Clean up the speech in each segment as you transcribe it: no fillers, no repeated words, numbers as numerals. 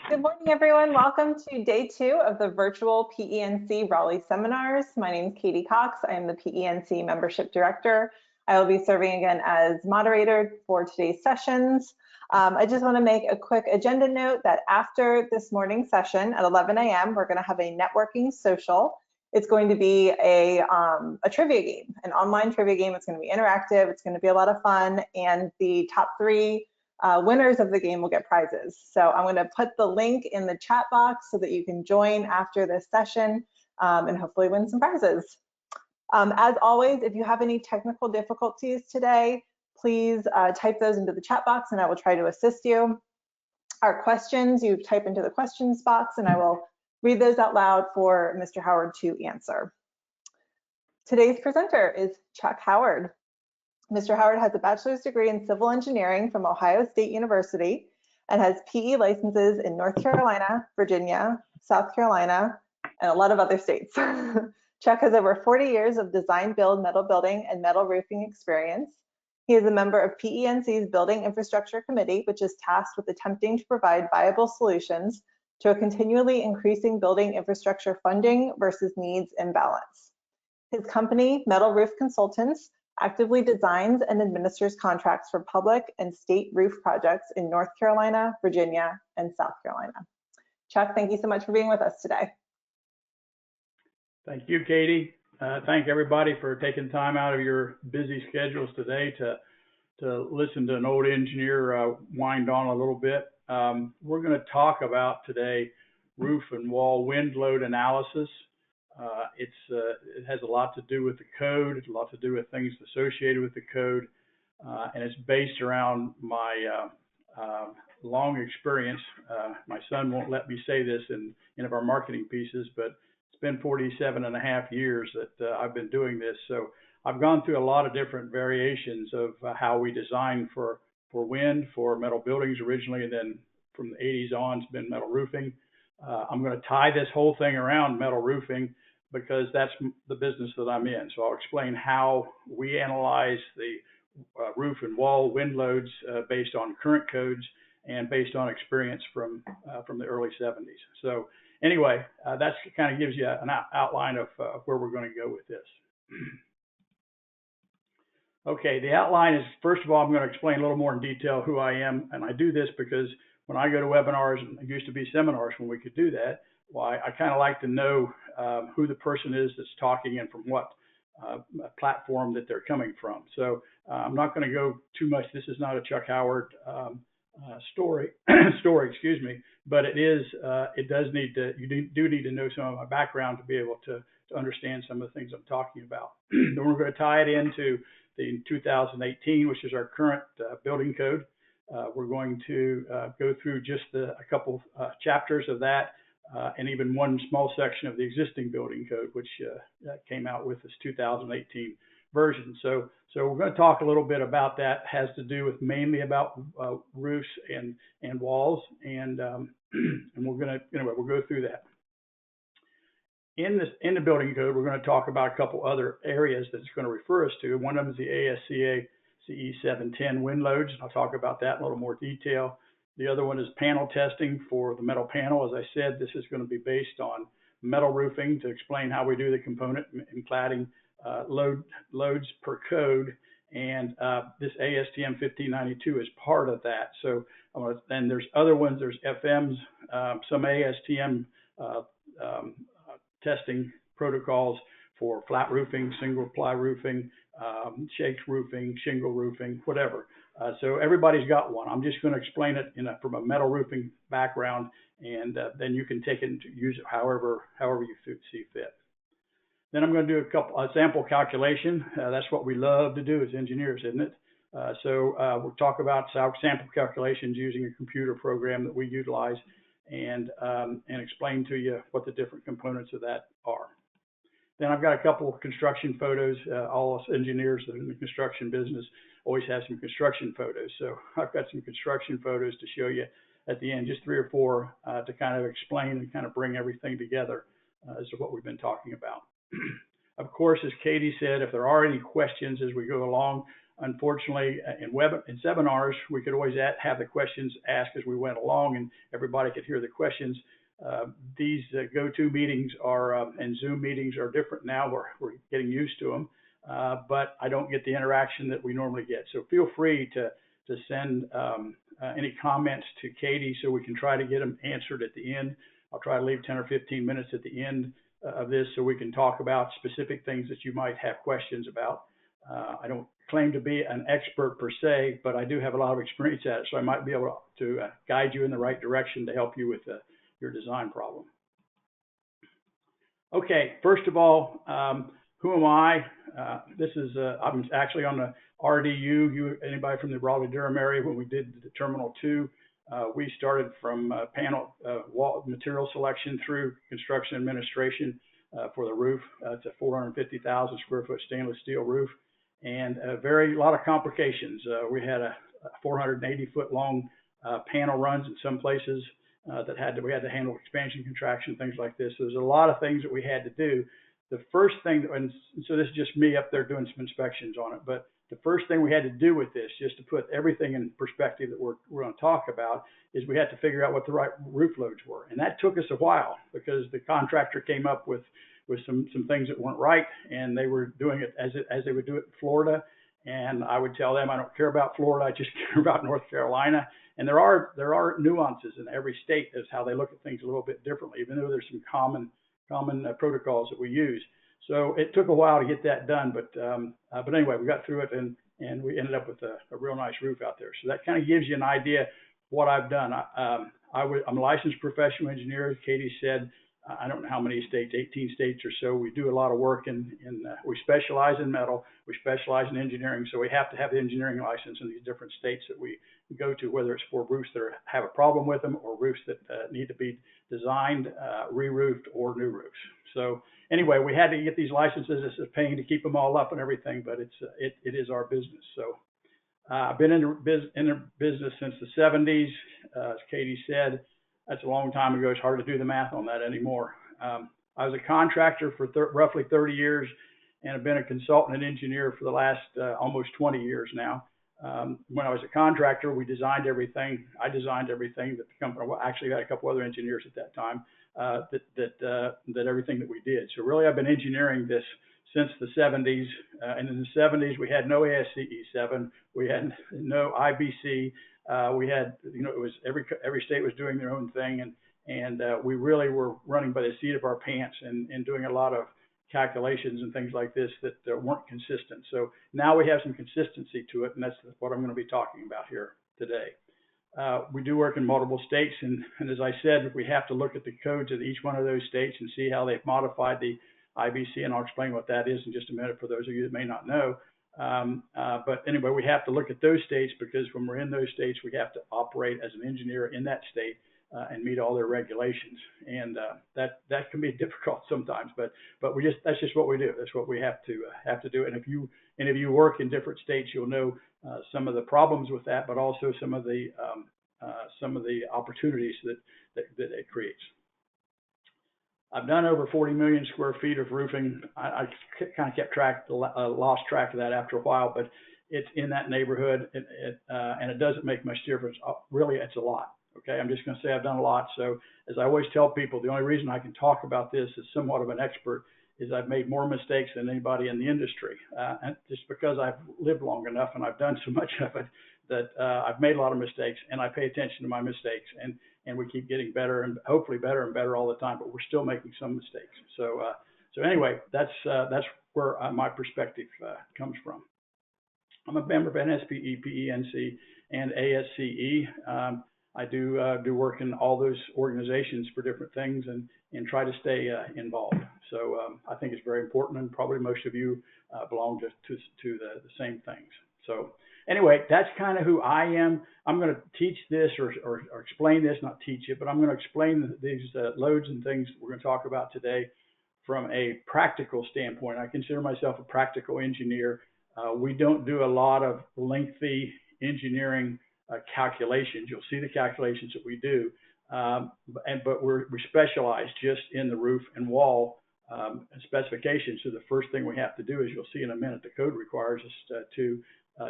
Good morning, everyone. Welcome to day 2 of the virtual PENC Raleigh seminars. My name is Katie Cox. I am the PENC membership director. I will be serving again as moderator for today's sessions. I just want to make a quick agenda note that after this morning's session at 11 a.m., we're going to have a networking social. It's going to be a trivia game, an online trivia game. It's going to be interactive. It's going to be a lot of fun, and the top 3 winners of the game will get prizes. So I'm going to put the link in the chat box so that you can join after this session and hopefully win some prizes. As always, if you have any technical difficulties today, please type those into the chat box and I will try to assist you. Our questions, you type into the questions box and I will read those out loud for Mr. Howard to answer. Today's presenter is Chuck Howard. Mr. Howard has a bachelor's degree in civil engineering from Ohio State University and has PE licenses in North Carolina, Virginia, South Carolina, and a lot of other states. Chuck has over 40 years of design, build, metal building, and metal roofing experience. He is a member of PENC's Building Infrastructure Committee, which is tasked with attempting to provide viable solutions to a continually increasing building infrastructure funding versus needs imbalance. His company, Metal Roof Consultants, actively designs and administers contracts for public and state roof projects in North Carolina, Virginia, and South Carolina. Chuck, thank you so much for being with us today. Thank you, Katie. Thank everybody for taking time out of your busy schedules today to listen to an old engineer wind on a little bit. We're going to talk about today roof and wall wind load analysis. It has a lot to do with the code, a lot to do with things associated with the code, and it's based around my long experience. My son won't let me say this in any of our marketing pieces, but it's been 47.5 years that I've been doing this. So I've gone through a lot of different variations of how we design for wind, for metal buildings originally, and then from the 80s on, it's been metal roofing. I'm going to tie this whole thing around metal roofing because that's the business that I'm in. So I'll explain how we analyze the roof and wall wind loads based on current codes and based on experience from the early 70s. So anyway, that kind of gives you an outline of where we're going to go with this. Okay, the outline is, first of all, I'm going to explain a little more in detail who I am. And I do this because when I go to webinars, and it used to be seminars when we could do that, well, I kind of like to know who the person is that's talking and from what platform that they're coming from. So I'm not going to go too much. This is not a Chuck Howard story, excuse me, but it does need to, you do need to know some of my background to be able to understand some of the things I'm talking about. Then we're going to tie it into the 2018, which is our current building code. We're going to go through just a couple chapters of that and even one small section of the existing building code, which came out with this 2018 version. So we're going to talk a little bit about that. It has to do with mainly about roofs and walls, and we're going to, anyway, we'll go through that. In the building code, we're going to talk about a couple other areas that it's going to refer us to. One of them is the ASCA CE 710 wind loads. I'll talk about that in a little more detail. The other one is panel testing for the metal panel. As I said, this is going to be based on metal roofing to explain how we do the component and cladding loads per code. And this ASTM 1592 is part of that. So then there's other ones. There's FMs, some ASTM testing protocols for flat roofing, single ply roofing, shake roofing, shingle roofing, whatever. So everybody's got one. I'm just going to explain it from a metal roofing background, and then you can take it and use it however you see fit. Then I'm going to do a sample calculation. That's what we love to do as engineers, isn't it? So we'll talk about sample calculations using a computer program that we utilize, and explain to you what the different components of that are. Then I've got a couple of construction photos. All us engineers that are in the construction business always have some construction photos. So I've got some construction photos to show you at the end, just 3 or 4 to kind of explain and kind of bring everything together as to what we've been talking about. Of course, as Katie said, if there are any questions as we go along, unfortunately, in seminars, we could always have the questions asked as we went along, and everybody could hear the questions. These go-to meetings and Zoom meetings are different now. We're getting used to them, but I don't get the interaction that we normally get. So feel free to send any comments to Katie so we can try to get them answered at the end. I'll try to leave 10 or 15 minutes at the end of this so we can talk about specific things that you might have questions about. I don't claim to be an expert per se, but I do have a lot of experience at it, so I might be able to guide you in the right direction to help you with your design problem. Okay, first of all, who am I? I'm actually on the RDU. Anybody from the Raleigh-Durham area, when we did the Terminal 2, we started from wall material selection through construction administration for the roof. It's a 450,000 square foot stainless steel roof, and a lot of complications. We had a 480 foot long panel runs in some places that we had to handle expansion, contraction, things like this. So there's a lot of things that we had to do. The first thing, and so this is just me up there doing some inspections on it, but the first thing we had to do with this, just to put everything in perspective that we're going to talk about, is we had to figure out what the right roof loads were. And that took us a while because the contractor came up with some things that weren't right, and they were doing it as they would do it in Florida. And I would tell them, I don't care about Florida, I just care about North Carolina. And there are nuances in every state as how they look at things a little bit differently, even though there's some common protocols that we use. So it took a while to get that done, but anyway, we got through it, and we ended up with a real nice roof out there. So that kind of gives you an idea what I've done. I'm a licensed professional engineer, as Katie said. I don't know how many states, 18 states or so. We do a lot of work we specialize in metal, we specialize in engineering, so we have to have the engineering license in these different states that we go to, whether it's for roofs that have a problem with them or roofs that need to be designed, re-roofed, or new roofs. So anyway, we had to get these licenses. It's a pain to keep them all up and everything, but it is our business. So I've been in the business since the 70s. As Katie said, that's a long time ago. It's hard to do the math on that anymore. I was a contractor for roughly 30 years, and have been a consultant and engineer for the last almost 20 years now. When I was a contractor, we designed everything. I designed everything that the company. Well, actually, had a couple other engineers at that time that everything that we did. So really, I've been engineering this since the 70s. And in the 70s, we had no ASCE 7. We had no IBC. We had, it was every state was doing their own thing, and we really were running by the seat of our pants and doing a lot of calculations and things like this that weren't consistent. So now we have some consistency to it, and that's what I'm going to be talking about here today. We do work in multiple states, and as I said, we have to look at the codes of each one of those states and see how they've modified the IBC, and I'll explain what that is in just a minute for those of you that may not know. But anyway, we have to look at those states because when we're in those states, we have to operate as an engineer in that state and meet all their regulations. And that can be difficult sometimes, but that's just what we do. That's what we have to do. And if you work in different states, you'll know some of the problems with that, but also some of the opportunities that it creates. I've done over 40 million square feet of roofing. I kind of lost track of that after a while, but it's in that neighborhood, and it doesn't make much difference. Really, it's a lot. Okay, I'm just going to say I've done a lot. So as I always tell people, the only reason I can talk about this as somewhat of an expert is I've made more mistakes than anybody in the industry, and just because I've lived long enough and I've done so much of it that I've made a lot of mistakes, and I pay attention to my mistakes, and we keep getting better and hopefully better and better all the time, but we're still making some mistakes. So anyway, that's where my perspective comes from. I'm a member of NSPE, PENC, and ASCE. I do work in all those organizations for different things and try to stay involved. So I think it's very important, and probably most of you belong to the same things. So anyway, that's kind of who I am. I'm going to teach this or explain this, not teach it, but I'm going to explain these loads and things we're going to talk about today from a practical standpoint. I consider myself a practical engineer. We don't do a lot of lengthy engineering calculations. You'll see the calculations that we do, but we specialize just in the roof and wall specifications. So the first thing we have to do is, you'll see in a minute, the code requires us to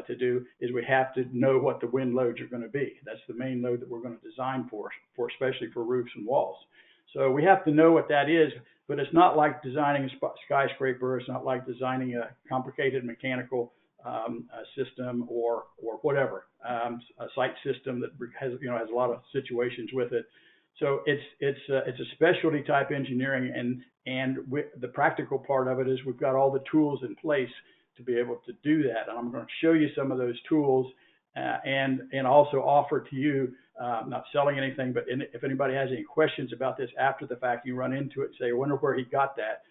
to do is we have to know what the wind loads are going to be. That's the main load that we're going to design for especially for roofs and walls. So we have to know what that is, but it's not like designing a skyscraper. It's not like designing a complicated mechanical system or whatever, a site system that has has a lot of situations with it. So it's a specialty type engineering, and the practical part of it is we've got all the tools in place to be able to do that. And I'm going to show you some of those tools and also offer to you, not selling anything, but if anybody has any questions about this after the fact, you run into it and say, I wonder where he got that,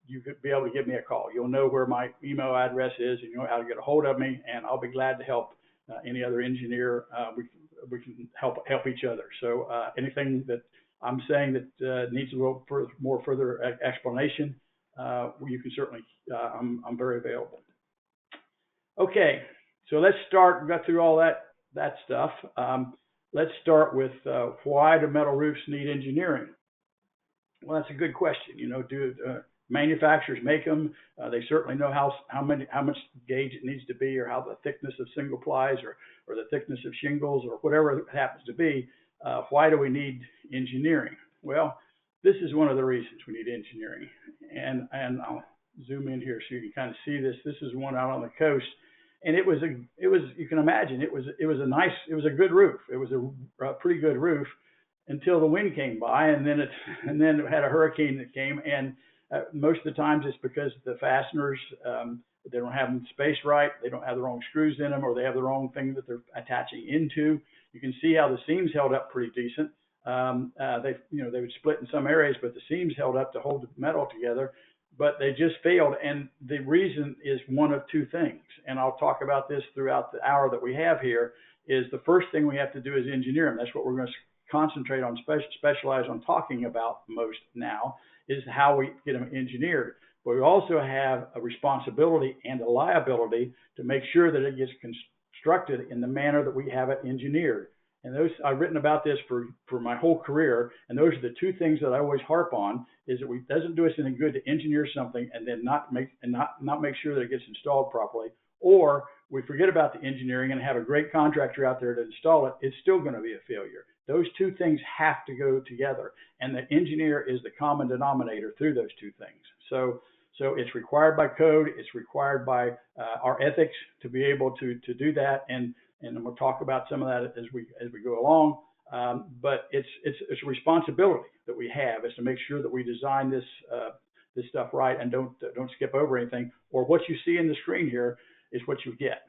you could be able to give me a call. You'll know where my email address is, and you know how to get a hold of me, and I'll be glad to help any other engineer. We can help each other. So anything that I'm saying that needs a little more further explanation, you can certainly, I'm very available. Okay, so let's start. We got through all that stuff. Let's start with why do metal roofs need engineering? Well, that's a good question. Do manufacturers make them? They certainly know how much gauge it needs to be, or how the thickness of single plies, or the thickness of shingles, or whatever it happens to be. Why do we need engineering? Well, this is one of the reasons we need engineering. And I'll zoom in here so you can kind of see this. This is one out on the coast. And it was you can imagine it was a good roof. It was a pretty good roof until the wind came by, and then it had a hurricane that came, and most of the times it's because the fasteners, they don't have them spaced right, they don't have the wrong screws in them, or they have the wrong thing that they're attaching into. You can see how the seams held up pretty decent. They would split in some areas, but the seams held up to hold the metal together. But they just failed, and the reason is one of two things, and I'll talk about this throughout the hour that we have here. Is the first thing we have to do is engineer them. That's what we're going to concentrate on, specialize on talking about most now, is how we get them engineered. But we also have a responsibility and a liability to make sure that it gets constructed in the manner that we have it engineered. And I've written about this for my whole career, and those are the two things that I always harp on. Is that it doesn't do us any good to engineer something and then not make sure that it gets installed properly, or we forget about the engineering and have a great contractor out there to install it. It's still going to be a failure. Those two things have to go together, and the engineer is the common denominator through those two things. So it's required by code. It's required by our ethics to be able to do that, and we'll talk about some of that as we go along. But it's a responsibility that we have, is to make sure that we design this stuff right and don't skip over anything, or what you see in the screen here is what you get.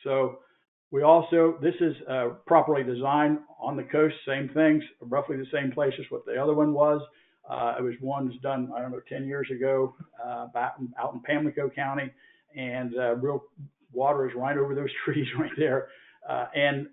So this is properly designed on the coast, same things, roughly the same place as what the other one was. It was one that's done, 10 years ago, out in Pamlico County, and real water is right over those trees right there. And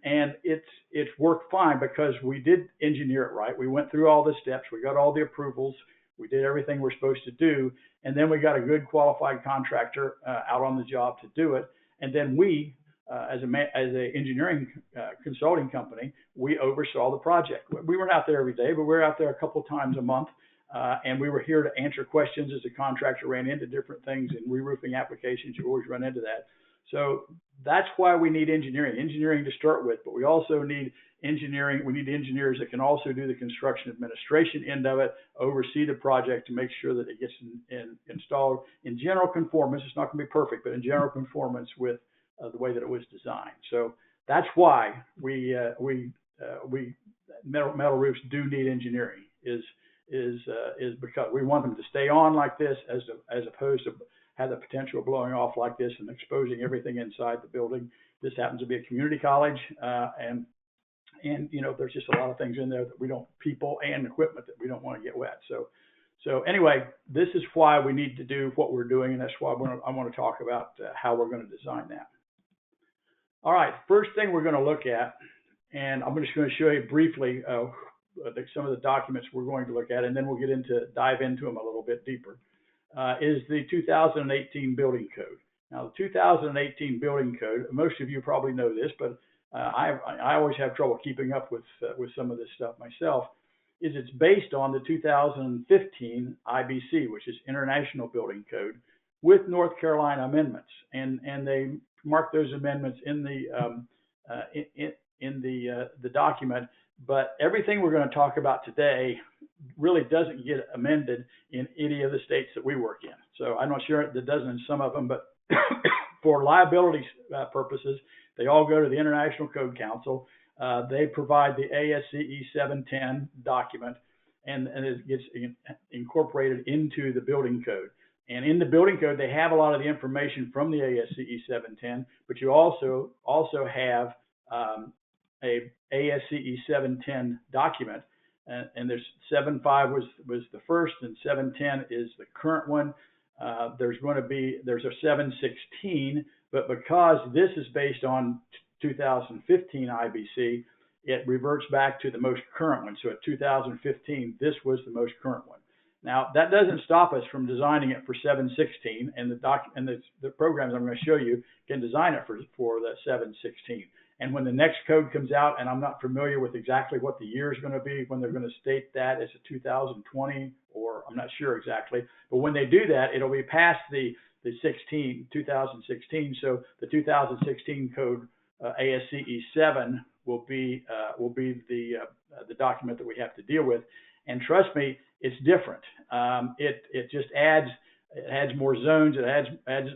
it's worked fine because we did engineer it right. We went through all the steps. We got all the approvals. We did everything we're supposed to do. And then we got a good qualified contractor out on the job to do it. And then we, as an engineering consulting company, we oversaw the project. We weren't out there every day, but we were out there a couple of times a month. And we were here to answer questions as the contractor ran into different things in re-roofing applications. You always run into that. So that's why we need engineering to start with, but we also need engineering. We need engineers that can also do the construction administration end of it, oversee the project to make sure that it gets installed in general conformance. It's not going to be perfect, but in general conformance with the way that it was designed. So that's why metal roofs do need engineering, is because we want them to stay on like this, as opposed to have the potential of blowing off like this and exposing everything inside the building. This happens to be a community college, and there's just a lot of things in there that people and equipment that we don't want to get wet. So anyway, this is why we need to do what we're doing, and that's why I want to talk about how we're going to design that. All right, first thing we're going to look at, and I'm just going to show you briefly some of the documents we're going to look at, and then we'll dive into them a little bit deeper. Is the 2018 building code. Now, the 2018 building code, most of you probably know this, but I always have trouble keeping up with some of this stuff myself, is it's based on the 2015 IBC, which is International Building Code, with North Carolina amendments. And they mark those amendments in the document. But everything we're going to talk about today really doesn't get amended in any of the states that we work in. So I'm not sure it doesn't in some of them, but for liability purposes, they all go to the International Code Council. They provide the ASCE 710 document, and it gets incorporated into the building code. And in the building code, they have a lot of the information from the ASCE 710, but you also have a ASCE 710 document, and there's 7.5 was the first, and 7.10 is the current one. There's a 7.16, but because this is based on 2015 IBC, it reverts back to the most current one. So at 2015, this was the most current one. Now that doesn't stop us from designing it for 7.16, and the programs I'm going to show you can design it for the 7.16. And when the next code comes out, and I'm not familiar with exactly what the year is going to be, when they're going to state that as a 2020, or I'm not sure exactly, but when they do that, it'll be past the 2016. So the 2016 code ASCE 7 will be the document that we have to deal with. And trust me, it's different. It just adds more zones. It adds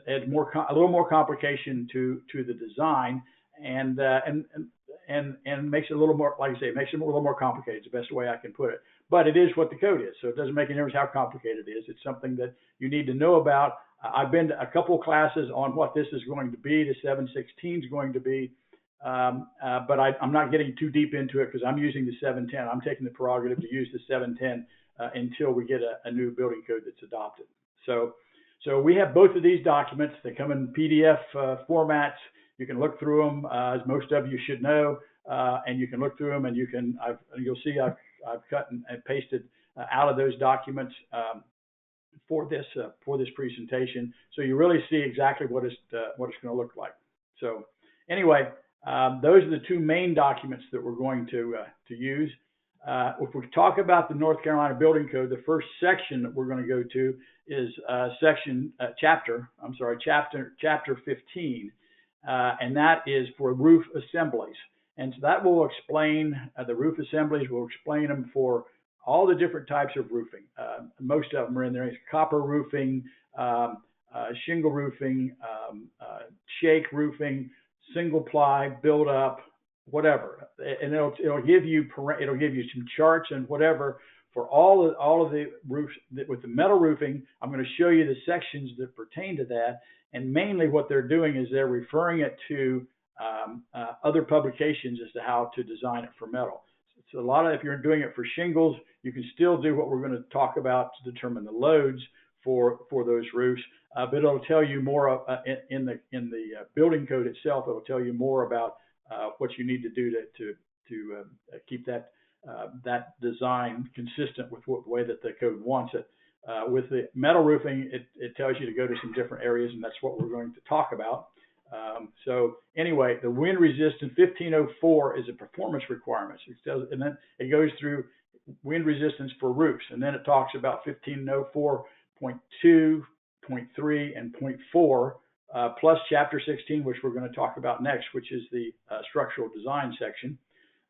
a little more complication to the design. And makes it a little more, like I say, it makes it a little more complicated. It's the best way I can put it. But it is what the code is, so it doesn't make any difference how complicated it is. It's something that you need to know about. I've been to a couple of classes on what this is going to be, the 7.16 is going to be, but I'm not getting too deep into it because I'm using the 7.10. I'm taking the prerogative to use the 7.10 until we get a new building code that's adopted. So we have both of these documents. They come in PDF formats. You can look through them, as most of you should know, and you can look through them, and you'll see I've cut and pasted out of those documents for this presentation, so you really see exactly what it's going to look like. So anyway, those are the two main documents that we're going to use. If we talk about the North Carolina Building Code, the first section that we're going to go to is chapter 15. And that is for roof assemblies. And so that will explain, the roof assemblies will explain them for all the different types of roofing. Most of them are in there. It's copper roofing, shingle roofing, shake roofing, single ply, build up, whatever. And it'll give you some charts and whatever for all of the roofs. With the metal roofing, I'm going to show you the sections that pertain to that. And mainly what they're doing is they're referring it to other publications as to how to design it for metal. So if you're doing it for shingles, you can still do what we're going to talk about to determine the loads for those roofs. But it'll tell you more in the building code itself. It'll tell you more about what you need to do to keep that design consistent with the way that the code wants it. With the metal roofing, it tells you to go to some different areas, and that's what we're going to talk about. So anyway, the wind resistant 1504 is a performance requirement. And then it goes through wind resistance for roofs, and then it talks about 1504.2, 0.3, and 0.4, plus Chapter 16, which we're going to talk about next, which is the structural design section.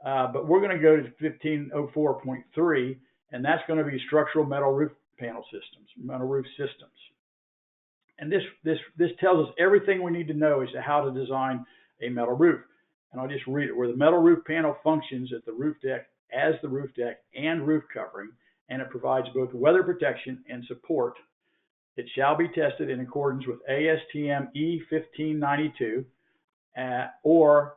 But we're going to go to 1504.3, and that's going to be structural metal roof panel systems, metal roof systems. And this tells us everything we need to know as to how to design a metal roof. And I'll just read it. Where the metal roof panel functions at the roof deck as the roof deck and roof covering, and it provides both weather protection and support. It shall be tested in accordance with ASTM E1592 or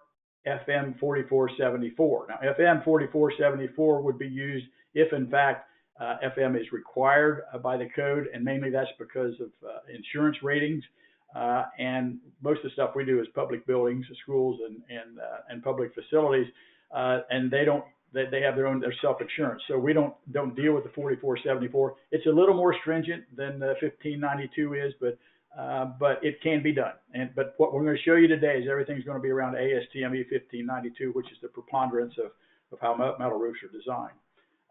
FM 4474. Now, FM 4474 would be used if, in fact, FM is required by the code, and mainly that's because of insurance ratings. And most of the stuff we do is public buildings, schools, and public facilities, and they have their self-insurance. So we don't deal with the 4474. It's a little more stringent than the 1592 is, but it can be done. But what we're going to show you today is everything's going to be around ASTM E1592, which is the preponderance of how metal roofs are designed.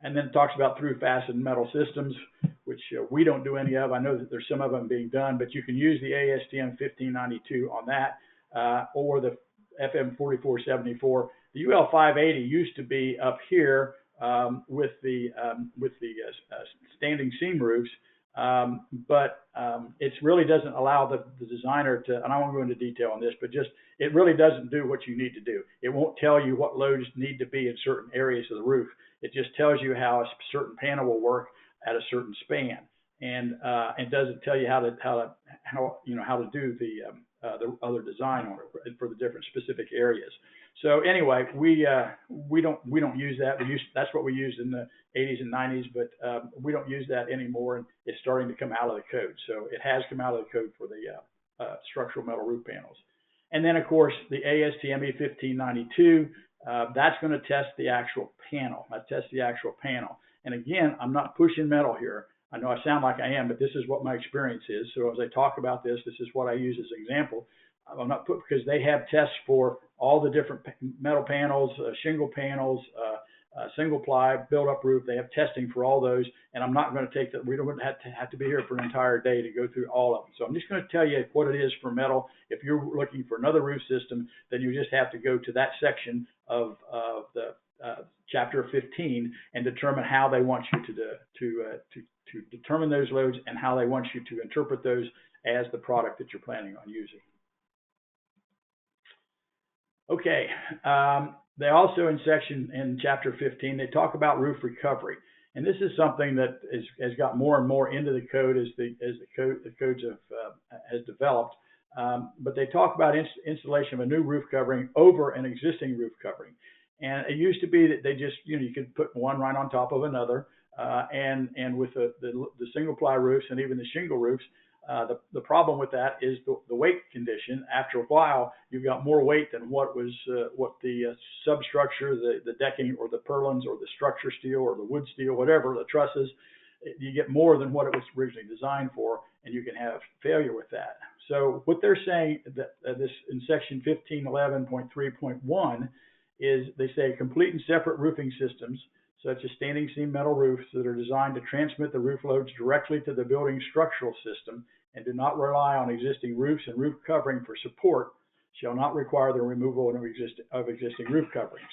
And then it talks about through-fastened metal systems, which we don't do any of. I know that there's some of them being done, but you can use the ASTM 1592 on that. or the FM 4474. The UL 580 used to be up here with the standing seam roofs, but it really doesn't allow the designer to, and I won't go into detail on this, but just it really doesn't do what you need to do. It won't tell you what loads need to be in certain areas of the roof. It just tells you how a certain panel will work at a certain span, and it doesn't tell you how to do the other design on it for the different specific areas. So anyway, we don't use that. That's what we used in the 80s and 90s, but we don't use that anymore, and it's starting to come out of the code. So it has come out of the code for the structural metal roof panels. And then of course the ASTM E1592, that's going to test the actual panel. That tests the actual panel. And again, I'm not pushing metal here. I know I sound like I am, but this is what my experience is. So as I talk about this, this is what I use as an example. I'm not put because they have tests for all the different metal panels, shingle panels, single ply, build up roof. They have testing for all those, and I'm not going to take that. We don't have to be here for an entire day to go through all of them. So I'm just going to tell you what it is for metal. If you're looking for another roof system, then you just have to go to that section of the chapter 15 and determine how they want you to determine those loads and how they want you to interpret those as the product that you're planning on using. Okay, they also in chapter 15, they talk about roof recovery. And this is something that has got more and more into the code as the codes has developed. But they talk about installation of a new roof covering over an existing roof covering. And it used to be that they just, you could put one right on top of another. And with the single ply roofs and even the shingle roofs, the problem with that is the weight condition. After a while, you've got more weight than what the substructure, the decking, or the purlins, or the structure steel, or the wood steel, whatever, the trusses. You get more than what it was originally designed for, and you can have failure with that. So what they're saying that this in section 1511.3.1 is they say complete and separate roofing systems such as standing seam metal roofs that are designed to transmit the roof loads directly to the building structural system and do not rely on existing roofs and roof covering for support shall not require the removal of existing roof coverings.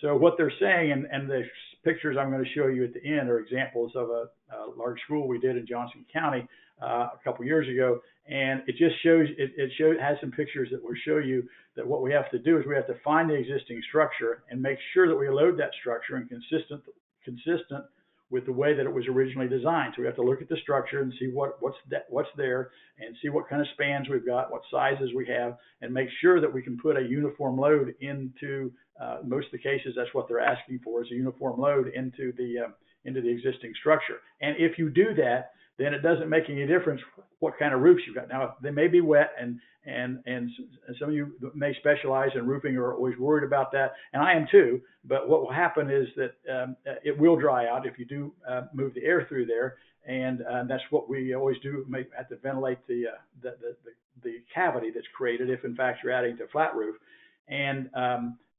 So what they're saying, and the pictures I'm going to show you at the end are examples of a large school we did in Johnson County a couple years ago, and it just shows, it has some pictures that will show you that what we have to do is we have to find the existing structure and make sure that we load that structure and consistent with the way that it was originally designed. So we have to look at the structure and see what's there, and see what kind of spans we've got, what sizes we have, and make sure that we can put a uniform load into most of the cases. That's what they're asking for, is a uniform load into the existing structure. And if you do that, then it doesn't make any difference what kind of roofs you've got. Now, they may be wet, and some of you may specialize in roofing or are always worried about that, and I am too. But what will happen is that it will dry out if you do move the air through there, and that's what we always do. Have to ventilate the cavity that's created if, in fact, you're adding to a flat roof. And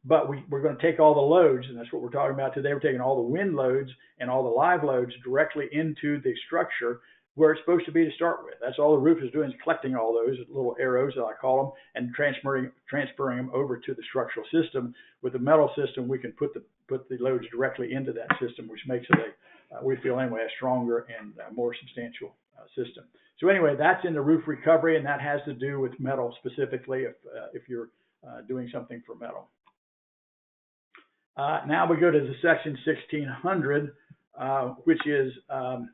but we're going to take all the loads, and that's what we're talking about today. We're taking all the wind loads and all the live loads directly into the structure where it's supposed to be to start with. That's all the roof is doing, is collecting all those little arrows, that I call them, and transferring them over to the structural system. With the metal system, we can put the loads directly into that system, which makes it we feel anyway, a stronger and more substantial system. So anyway, that's in the roof recovery, and that has to do with metal specifically if you're doing something for metal. Now we go to the section 1600, which is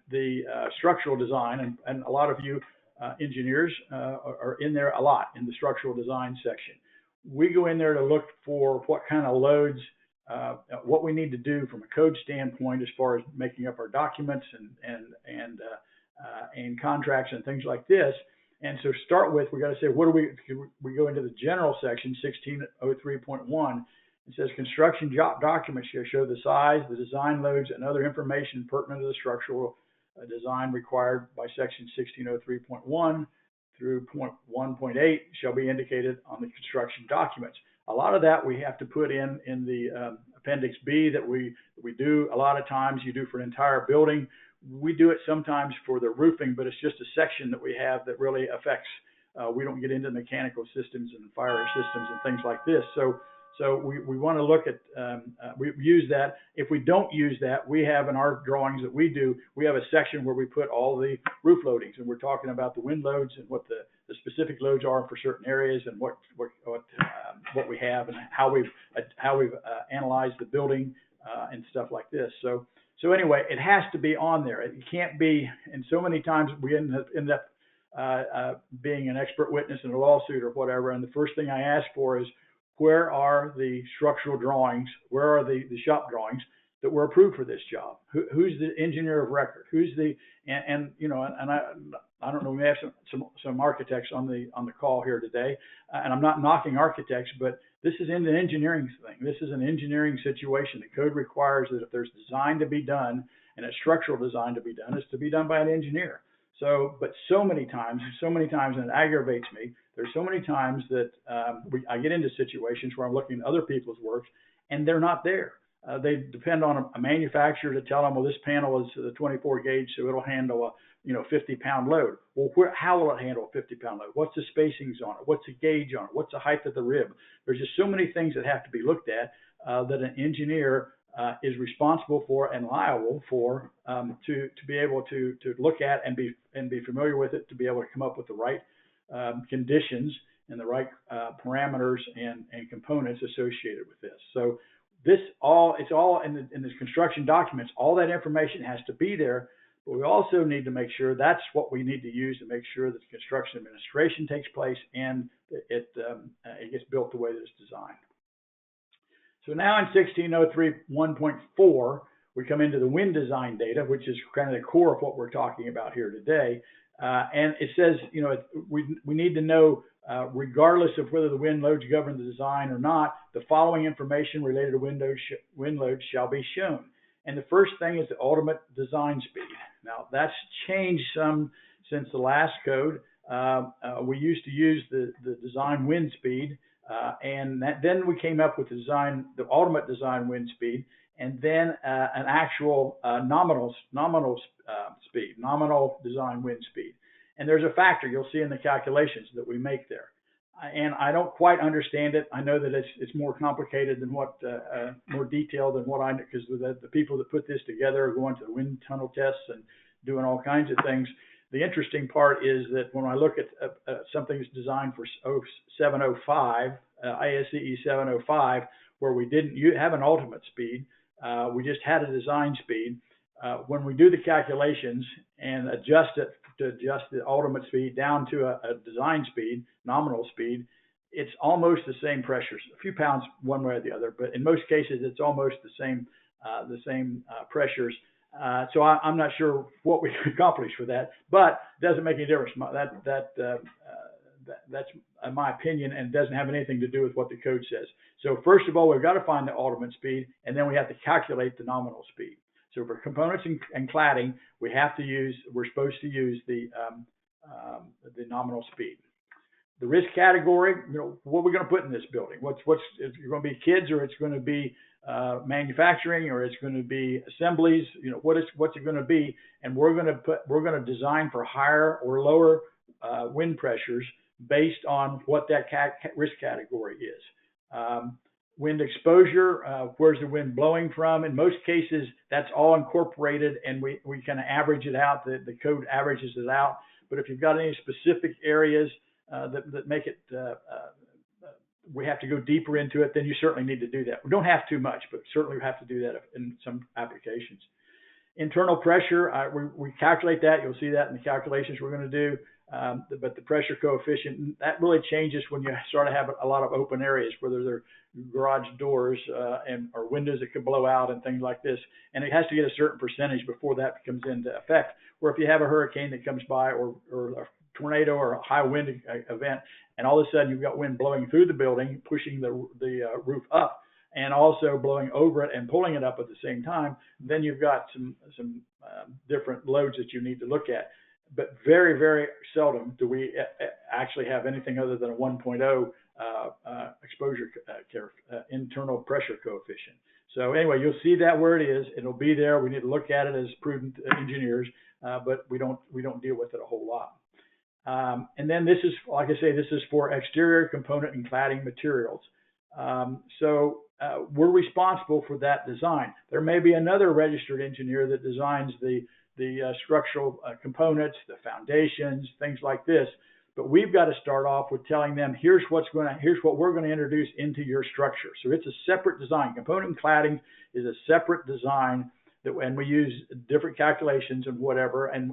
the structural design, and a lot of you engineers are in there a lot in the structural design section. We go in there to look for what kind of loads, what we need to do from a code standpoint as far as making up our documents and contracts and things like this. And so start with, we got to say, what do we go into the general section 1603.1. It says construction documents shall show the size, the design loads, and other information pertinent to the structural design required by section 1603.1 through 1.8 shall be indicated on the construction documents. A lot of that we have to put in the Appendix B that we do. A lot of times you do for an entire building. We do it sometimes for the roofing, but it's just a section that we have that really affects We don't get into mechanical systems and fire systems and things like this. So we want to look at, we use that. If we don't use that, we have in our drawings that we do, we have a section where we put all the roof loadings, and we're talking about the wind loads and what the specific loads are for certain areas, and what we have, and how we've analyzed the building and stuff like this. So anyway, it has to be on there. It can't be, and so many times we end up being an expert witness in a lawsuit or whatever, and the first thing I ask for is, where are the structural drawings? Where are the shop drawings that were approved for this job? Who's the engineer of record? Who's the, and you know, and I don't know, we have some architects on the call here today, and I'm not knocking architects, but this is an engineering thing. This is an engineering situation. The code requires that if there's design to be done and a structural design to be done, it's to be done by an engineer. So, but so many times, and it aggravates me, there's so many times that I get into situations where I'm looking at other people's works and they're not there. They depend on a manufacturer to tell them, well, this panel is the 24 gauge, so it'll handle a 50-pound load. Well, how will it handle a 50-pound load? What's the spacings on it? What's the gauge on it? What's the height of the rib? There's just so many things that have to be looked at that an engineer is responsible for and liable for, to be able to look at and be familiar with it, to be able to come up with the right conditions and the right parameters and components associated with this. So it's all in the construction documents. All that information has to be there, but we also need to make sure that's what we need to use to make sure that the construction administration takes place and it gets built the way that it's designed. So now in 1603 1.4, we come into the wind design data, which is kind of the core of what we're talking about here today. And it says, we need to know, regardless of whether the wind loads govern the design or not, the following information related to wind loads shall be shown. And the first thing is the ultimate design speed. Now, that's changed some since the last code. We used to use the design wind speed, and then we came up with the ultimate design wind speed, and then an actual nominal speed, nominal design wind speed. And there's a factor you'll see in the calculations that we make there. And I don't quite understand it. I know that it's more complicated than more detailed than what I, because the people that put this together are going to the wind tunnel tests and doing all kinds of things. The interesting part is that when I look at something that's designed for 705, ISCE 705, where we didn't have an ultimate speed, we just had a design speed. When we do the calculations and adjust it to adjust the ultimate speed down to a design speed, nominal speed, it's almost the same pressures, a few pounds one way or the other, but in most cases it's almost the same pressures. So I'm not sure what we could accomplish with that, but it doesn't make any difference. That's my opinion, and it doesn't have anything to do with what the code says. So first of all, we've got to find the ultimate speed, and then we have to calculate the nominal speed. So for components and cladding, we're supposed to use the nominal speed. The risk category, what are we going to put in this building? It's going to be kids, or it's going to be manufacturing, or it's going to be assemblies? What's it going to be? And we're going to design for higher or lower wind pressures based on what that risk category is. Wind exposure, where's the wind blowing from? In most cases, that's all incorporated, and we kind of average it out. The code averages it out. But if you've got any specific areas that make it, we have to go deeper into it, then you certainly need to do that. We don't have too much, but certainly we have to do that in some applications. Internal pressure, we calculate that. You'll see that in the calculations we're going to do. But the pressure coefficient, that really changes when you start to have a lot of open areas, whether they're garage doors or windows that could blow out and things like this. And it has to get a certain percentage before that comes into effect. Where if you have a hurricane that comes by, or a tornado or a high wind event, and all of a sudden you've got wind blowing through the building, pushing the roof up, and also blowing over it and pulling it up at the same time, then you've got some different loads that you need to look at. But very, very seldom do we actually have anything other than a 1.0 exposure internal pressure coefficient. So anyway, you'll see that where it is. It'll be there. We need to look at it as prudent engineers, but we don't deal with it a whole lot. And then this is, like I say, this is for exterior component and cladding materials. We're responsible for that design. There may be another registered engineer that designs the structural components, the foundations, things like this. But we've got to start off with telling them, here's what we're going to introduce into your structure. So it's a separate design. Component and cladding is a separate design and we use different calculations and whatever, and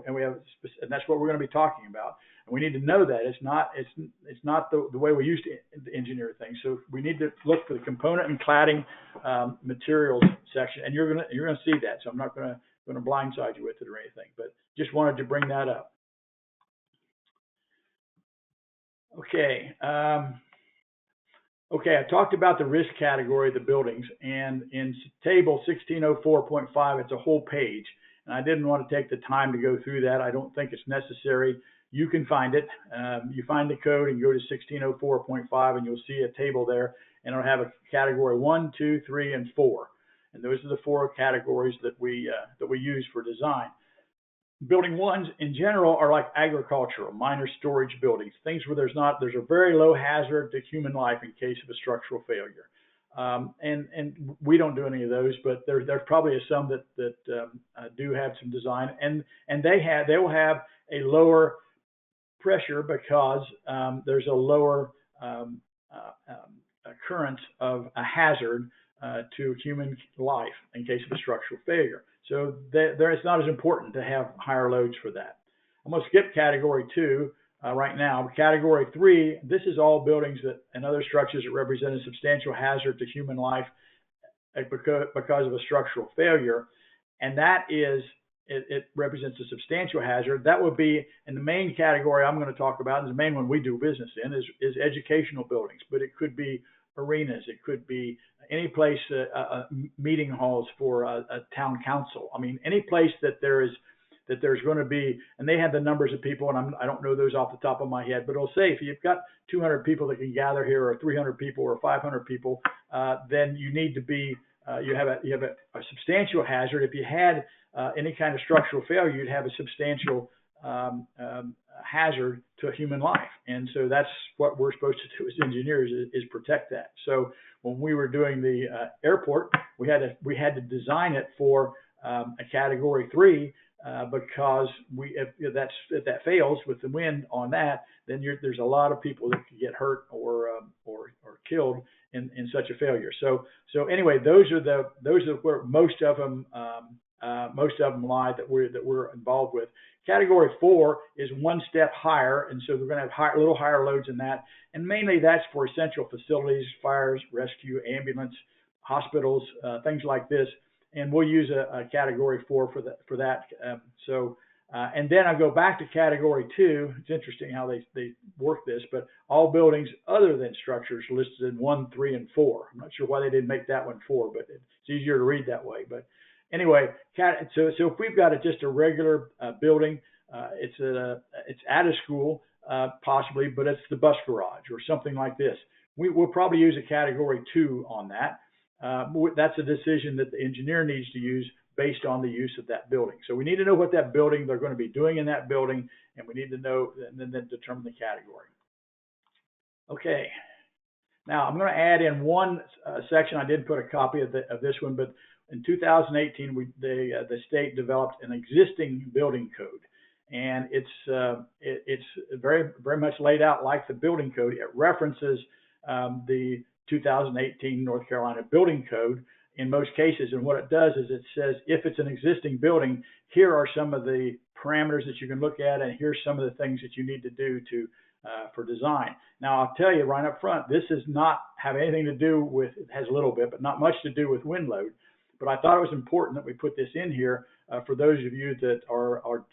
that's what we're going to be talking about. And we need to know that it's not the way we used to engineer things. So we need to look for the component and cladding materials section, and you're gonna see that. So I'm not going to blindside you with it or anything, but just wanted to bring that up. Okay. Okay, I talked about the risk category of the buildings, and in table 1604.5, it's a whole page, and I didn't want to take the time to go through that. I don't think it's necessary. You can find it. You find the code and go to 1604.5, and you'll see a table there, and it'll have a category 1, 2, 3, and 4, and those are the 4 categories that we use for design. Building 1s in general are like agricultural, minor storage buildings, things where there's a very low hazard to human life in case of a structural failure. And we don't do any of those, but there probably is some that do have some design, and they will have a lower pressure because there's a lower occurrence of a hazard to human life in case of a structural failure. So it's not as important to have higher loads for that. I'm going to skip category 2 right now. Category 3, this is all buildings and other structures that represent a substantial hazard to human life because of a structural failure. And that is, it represents a substantial hazard. That would be, in the main category I'm going to talk about, and the main one we do business in, is educational buildings. But it could be arenas, it could be any place, meeting halls for a town council. I mean, any place that there's going to be, and they have the numbers of people, and I don't know those off the top of my head, but it'll say if you've got 200 people that can gather here, or 300 people, or 500 people, then you need to be, you have a substantial hazard. If you had any kind of structural failure, you'd have a substantial hazard to human life. And so that's what we're supposed to do as engineers, is protect that. So when we were doing the airport, we had to design it for a category 3 because if that fails with the wind on that, then there's a lot of people that could get hurt or killed in such a failure. So anyway, those are where most of them lie that we're involved with. Category 4 is one step higher, and so we're going to have a little higher loads in that, and mainly that's for essential facilities, fires, rescue, ambulance, hospitals, things like this. And we'll use a category 4 for that. And then I go back to category 2. It's interesting how they work this, but all buildings other than structures listed in 1, 3, and 4. I'm not sure why they didn't make that one 4, but it's easier to read that way. But anyway, so if we've got just a regular building, it's at a school possibly, but it's the bus garage or something like this, we'll probably use a category 2 on that. That's a decision that the engineer needs to use based on the use of that building. So we need to know what that building they're going to be doing in that building, and we need to know and then determine the category. Okay. Now I'm going to add in one section. I did put a copy of this one, but in 2018, the state developed an existing building code, and it's very, very much laid out like the building code. It references the 2018 North Carolina Building Code in most cases, and what it does is it says if it's an existing building, here are some of the parameters that you can look at, and here's some of the things that you need to do for design. Now I'll tell you right up front, this does not have anything to do with, it has a little bit, but not much to do with wind load. But I thought it was important that we put this in here for those of you that are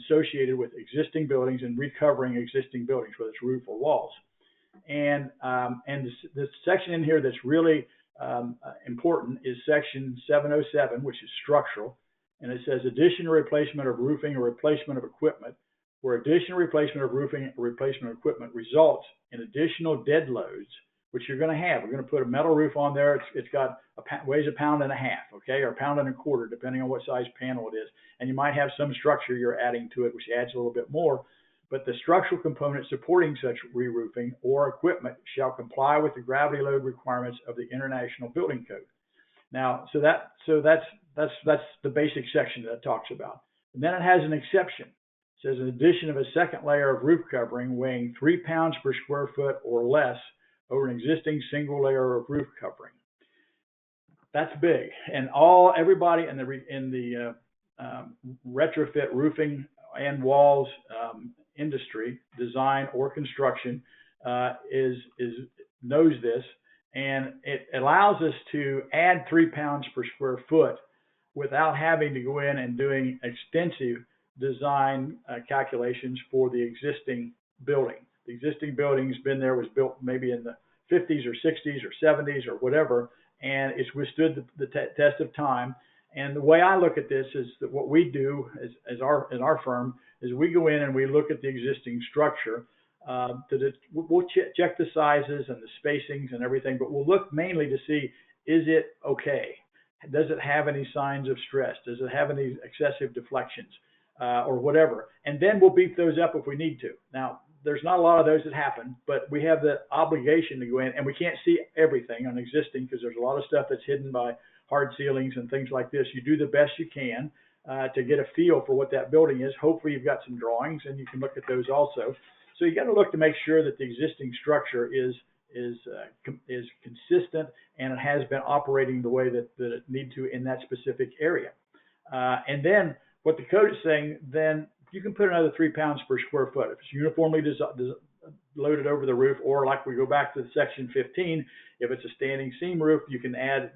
associated with existing buildings and recovering existing buildings, whether it's roof or walls. And this section in here that's really important is section 707, which is structural. And it says addition or replacement of roofing or replacement of equipment, where addition or replacement of roofing or replacement of equipment results in additional dead loads, which you're going to have. We're going to put a metal roof on there. It's got weighs 1.5 pounds, okay, or 1.25 pounds, depending on what size panel it is. And you might have some structure you're adding to it, which adds a little bit more. but the structural components supporting such re-roofing or equipment shall comply with the gravity load requirements of the International Building Code. Now, so that's the basic section that it talks about. And then it has an exception. It says, in addition of a second layer of roof covering weighing 3 pounds per square foot or less over an existing single layer of roof covering. That's big, and everybody in the retrofit roofing and walls industry, design or construction, knows this, and it allows us to add 3 pounds per square foot without having to go in and doing extensive design calculations for the existing building. The existing building's been there, was built maybe in the 50s or 60s or 70s or whatever, and it's withstood the test of time. And the way I look at this is that what we do in our firm is we go in and we look at the existing structure. We'll check the sizes and the spacings and everything, but we'll look mainly to see, is it okay? Does it have any signs of stress? Does it have any excessive deflections or whatever? And then we'll beef those up if we need to. Now, there's not a lot of those that happen, but we have the obligation to go in, and we can't see everything on existing because there's a lot of stuff that's hidden by hard ceilings and things like this. You do the best you can to get a feel for what that building is. Hopefully you've got some drawings and you can look at those also. So you got to look to make sure that the existing structure is consistent and it has been operating the way that it needs to in that specific area. And then what the code is saying, then you can put another 3 pounds per square foot. If it's uniformly loaded over the roof, or like we go back to section 15, if it's a standing seam roof, you can add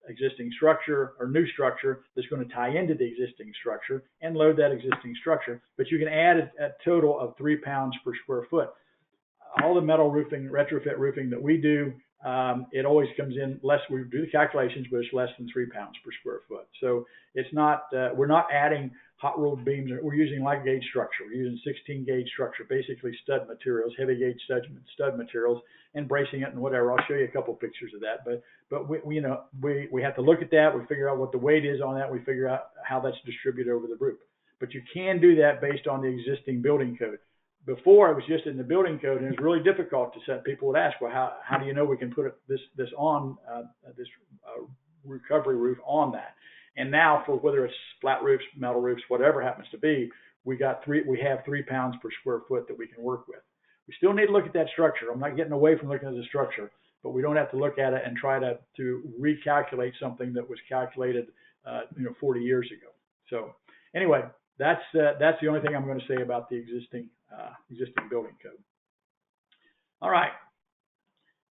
existing structure or new structure that's going to tie into the existing structure and load that existing structure. But you can add a total of 3 pounds per square foot. All the metal roofing, retrofit roofing that we do, it always comes in less. We do the calculations, but it's less than 3 pounds per square foot. So it's not, we're not adding hot rolled beams. We're using light gauge structure. We're using 16 gauge structure, basically stud materials, heavy gauge stud materials, and bracing it and whatever. I'll show you a couple pictures of that. But we have to look at that. We figure out what the weight is on that. We figure out how that's distributed over the roof. But you can do that based on the existing building code. Before, it was just in the building code, and it's really difficult to set. People would ask, well, how do you know we can put this recovery roof on that? And now, for whether it's flat roofs, metal roofs, whatever it happens to be, we have 3 pounds per square foot that we can work with. We still need to look at that structure. I'm not getting away from looking at the structure, but we don't have to look at it and try to recalculate something that was calculated 40 years ago. So anyway, that's the only thing I'm going to say about the existing building code. All right.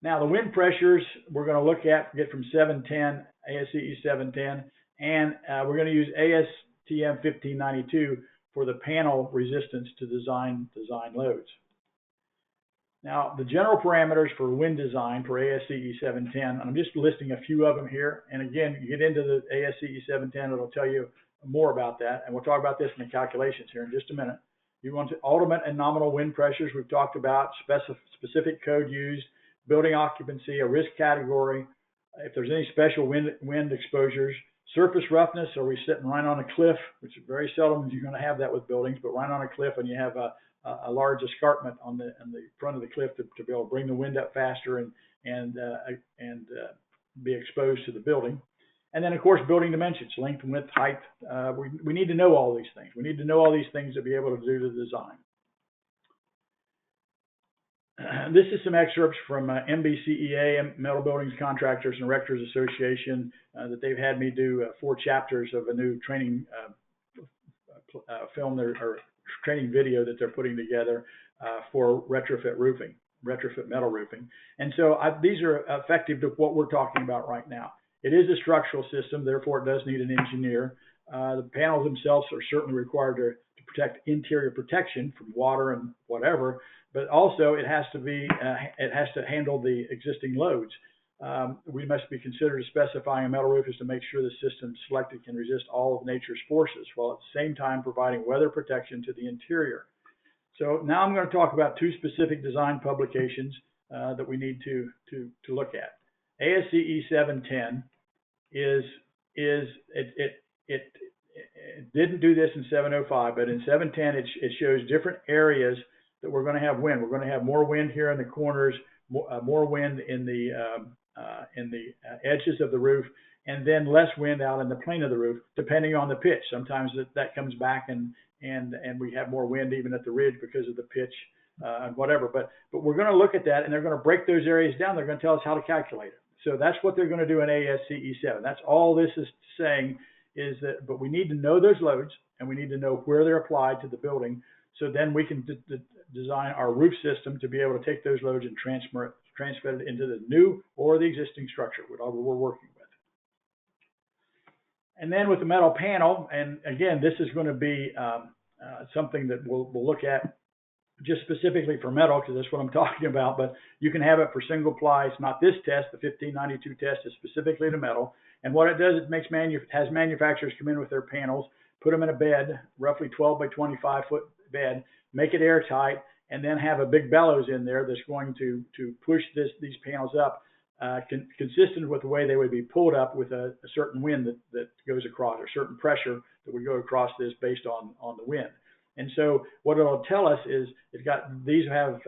Now the wind pressures we're going to look at get from 710, ASCE 710, and we're going to use ASTM 1592 for the panel resistance to design loads. Now the general parameters for wind design for ASCE 710, and I'm just listing a few of them here. And again, you get into the ASCE 710, it'll tell you more about that, and we'll talk about this in the calculations here in just a minute. You want ultimate and nominal wind pressures we've talked about, specific code used, building occupancy, a risk category, if there's any special wind exposures, surface roughness, are we sitting right on a cliff, which is very seldom you're going to have that with buildings, but right on a cliff and you have a large escarpment on the front of the cliff to be able to bring the wind up faster and be exposed to the building. And then, of course, building dimensions, length, width, height. We need to know all these things. We need to know all these things to be able to do the design. This is some excerpts from MBCEA, Metal Buildings Contractors and Erectors Association, that they've had me do 4 chapters of a new training film or training video that they're putting together for retrofit roofing, retrofit metal roofing. And so these are effective to what we're talking about right now. It is a structural system, therefore it does need an engineer. The panels themselves are certainly required to protect interior protection from water and whatever, but also it has to handle the existing loads. We must be considered specifying a metal roof is to make sure the system selected can resist all of nature's forces, while at the same time providing weather protection to the interior. So now I'm going to talk about 2 specific design publications that we need to look at. ASCE 710 it it didn't do this in 705, but in 710, it shows different areas that we're going to have wind. We're going to have more wind here in the corners, more wind in the edges of the roof, and then less wind out in the plane of the roof, depending on the pitch. Sometimes that comes back and we have more wind even at the ridge because of the pitch and whatever. But we're going to look at that, and they're going to break those areas down. They're going to tell us how to calculate it. So that's what they're going to do in ASCE 7. That's all this is saying is that, but we need to know those loads, and we need to know where they're applied to the building. So then we can design our roof system to be able to take those loads and transfer it into the new or the existing structure, whatever we're working with. And then with the metal panel, and again, this is going to be something that we'll look at just specifically for metal, because that's what I'm talking about, but you can have it for single ply. It's not this test. The 1592 test is specifically to metal. And what it does, it has manufacturers come in with their panels, put them in a bed, roughly 12 by 25 foot bed, make it airtight, and then have a big bellows in there that's going to push these panels up, consistent with the way they would be pulled up with a certain wind that goes across, or certain pressure that would go across this based on the wind. And so what it'll tell us is these have